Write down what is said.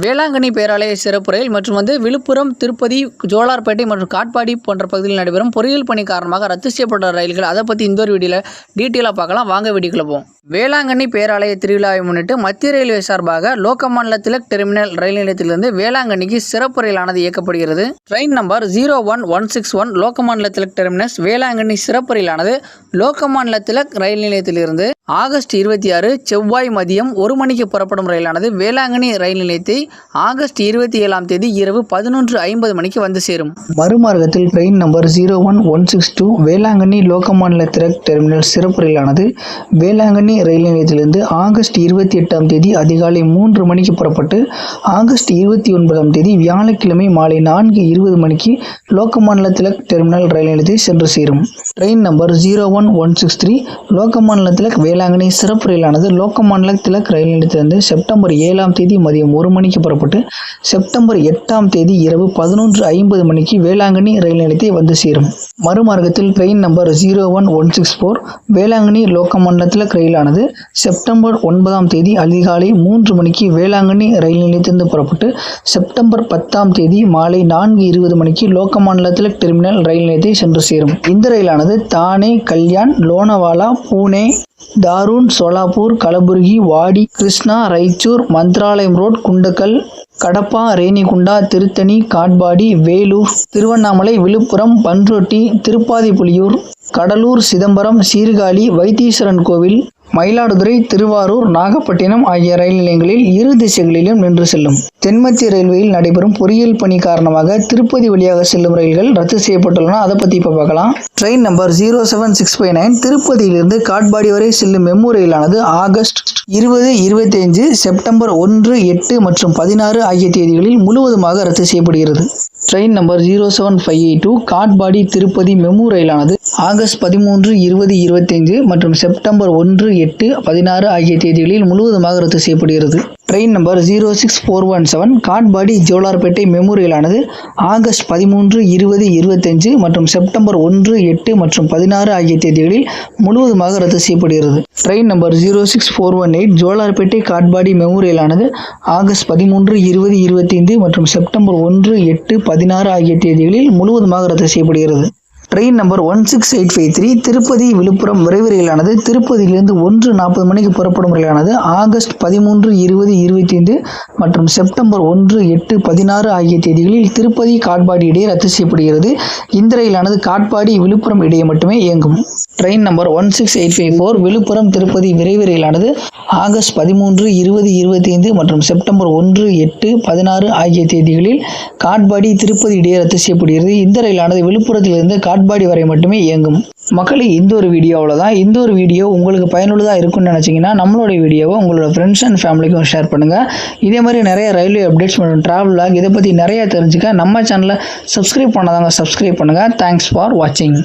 வேளாங்கண்ணி பேராலய சிறப்பு ரயில் மற்றும் விழுப்புரம், திருப்பதி, ஜோலார்பேட்டை மற்றும் காட்பாடி போன்ற பகுதிகளில் நடைபெறும் பொறியியல் பணி காரணமாக ரத்து செய்யப்பட்ட ரயில்கள் அதை பற்றி இந்த ஒரு வீடியோவில் டீட்டெயிலாக பார்க்கலாம். வாங்க வீடியோக்குள்ள போவோம். வேளாங்கண்ணி பேராலய திருவிழாவை முன்னிட்டு மத்திய ரயில்வே சார்பாக லோகமான்ய திலக் டெர்மினல் ரயில் நிலையத்திலிருந்து வேளாங்கண்ணிக்கு சிறப்பு ரயிலானது இயக்கப்படுகிறது. Train number 01161 Lokmanya Tilak terminus Velankanni சிறப்பு ரயிலானது லோகமான்ய திலக் ரயில் நிலையத்திலிருந்து ஆகஸ்ட் 26 செவ்வாய் மதியம் 1 மணிக்கு புறப்படும் ரயிலானது வேளாங்கண்ணி ரயில் நிலையத்தை ஆகஸ்ட் 27ஆம் தேதி இரவு 11:50 மணிக்கு வந்து சேரும். மறுமார்க்கத்தில் train number 01162 Velankanni Lokmanya Tilak terminal சிறப்பு ரயிலானது வேளாங்கண்ணி ரயில் நிலையத்திலிருந்து ஆகஸ்ட் 28ஆம் தேதி அதிகாலை 3 மணிக்கு புறப்பட்டு ஆகஸ்ட் 29ஆம் தேதி வியாழக்கிழமை மாலை 4:20 மணிக்கு லோகமான்ய திலக் டெர்மினல் ரயில் நிலையத்தை சென்று சேரும். ட்ரெயின் நம்பர் 01163 லோகமான்ய திலக் வேளாங்கண்ணி சிறப்பு ரயிலானது லோகமான்ய திலக் ரயில் நிலையத்திலிருந்து செப்டம்பர் 7ஆம் தேதி மதியம் 1 மணிக்கு புறப்பட்டு செப்டம்பர் 8ஆம் தேதி இரவு 11:50 மணிக்கு வேளாங்கண்ணி ரயில் நிலையத்தை வந்து சேரும். மறுமார்க்கத்தில் ட்ரெயின் நம்பர் 01164 வேளாங்கண்ணி லோகமான்ய திலக் ரயிலானது செப்டம்பர் 9ஆம் தேதி அதிகாலை 3 மணிக்கு வேளாங்கண்ணி ரயில் நிலையத்திலிருந்து புறப்பட்டு செப்டம்பர் 10ஆம் தேதி மாலை 4:20 மணிக்கு லோகமான்ய திலக் டெர்மினல் ரயில் நிலையத்தை சென்று சேரும். இந்த ரயிலானது தானே, கல்யாண், லோனாவாலா, பூனே, தாரூன், சோலாப்பூர், கலபுர்கி, வாடி, கிருஷ்ணா, ராய்ச்சூர், மந்த்ராலயம் ரோட், குண்டக்கல், கடப்பா, ரேணிகுண்டா, திருத்தணி, காட்பாடி, வேலூர், திருவண்ணாமலை, விழுப்புரம், பண்ருட்டி, திருப்பாதிப்புலியூர், கடலூர், சிதம்பரம், சீர்காழி, வைத்தீஸ்வரன் கோவில், மயிலாடுதுறை, திருவாரூர், நாகப்பட்டினம் ஆகிய ரயில் நிலையங்களில் இரு திசைகளிலும் நின்று செல்லும். தென்மத்திய ரயில்வேயில் நடைபெறும் பொறியியல் பணி காரணமாக திருப்பதி வழியாக செல்லும் ரயில்கள் ரத்து செய்யப்பட்டுள்ளன. அதை பற்றி இப்போ பார்க்கலாம். ட்ரெயின் நம்பர் 07659 திருப்பதியிலிருந்து காட்பாடி வரை செல்லும் மெமு ரயிலானது ஆகஸ்ட் 20, 25, செப்டம்பர் 1, 8 மற்றும் 16 ஆகிய தேதிகளில் முழுவதுமாக ரத்து செய்யப்படுகிறது. Train number 07582 Katpadi Tirupati MEMU ரயிலானது ஆகஸ்ட் 13, 20, 25 மற்றும் செப்டம்பர் 1, 8, 16 ஆகிய தேதிகளில் முழுவதுமாக ரத்து செய்யப்படுகிறது. Train number 06417 Katpadi Jolarpettai MEMU ரயிலானது ஆகஸ்ட் 13, 20, 25 மற்றும் செப்டம்பர் 1, 8 மற்றும் 16 ஆகிய தேதிகளில் முழுவதுமாக ரத்து செய்யப்படுகிறது. Train number 06418 Jolarpettai Katpadi MEMU ரயிலானது ஆகஸ்ட் 13, 20, 25 மற்றும் செப்டம்பர் 1, 8, 16 ஆகிய தேதிகளில் முழுவதுமாக ரத்து செய்யப்படுகிறது. ட்ரெயின் நம்பர் 16853 திருப்பதி விழுப்புரம் விரைவு ரயிலானது திருப்பதியிலிருந்து 1:40 மணிக்கு புறப்படும் ரயிலானது ஆகஸ்ட் 13, 20, 25 மற்றும் செப்டம்பர் 1, 8, 16 ஆகிய தேதிகளில் திருப்பதி காட்பாடி இடையே ரத்து செய்யப்படுகிறது. இந்த ரயிலானது காட்பாடி விழுப்புரம் இடையே மட்டுமே இயங்கும். ட்ரெயின் நம்பர் 16854 விழுப்புரம் திருப்பதி விரைவு ரயிலானது ஆகஸ்ட் 13, 20, 25 மற்றும் செப்டம்பர் 1, 8, 16 ஆகிய தேதிகளில் காட்பாடி திருப்பதி இடையே ரத்து செய்யப்படுகிறது. இந்த ரயிலானது விழுப்புரத்திலிருந்து காட்பாடி வரை மட்டுமே இயங்கும். மக்களே, இந்த ஒரு வீடியோ அவ்வளோதான். இந்த ஒரு வீடியோ உங்களுக்கு பயனுள்ளதாக இருக்குன்னு நினச்சிங்கன்னா நம்மளோட வீடியோவை உங்களோட ஃப்ரெண்ட்ஸ் அண்ட் ஃபேமிலிக்கும் ஷேர் பண்ணுங்கள். இதே மாதிரி நிறைய ரயில்வே அப்டேட்ஸ் மற்றும் ட்ராவல் லாக் இதை பற்றி நிறைய தெரிஞ்சுக்க நம்ம சேனலை சப்ஸ்கிரைப் பண்ணாதாங்க சப்ஸ்கிரைப் பண்ணுங்கள். தேங்க்ஸ் ஃபார் வாட்சிங்.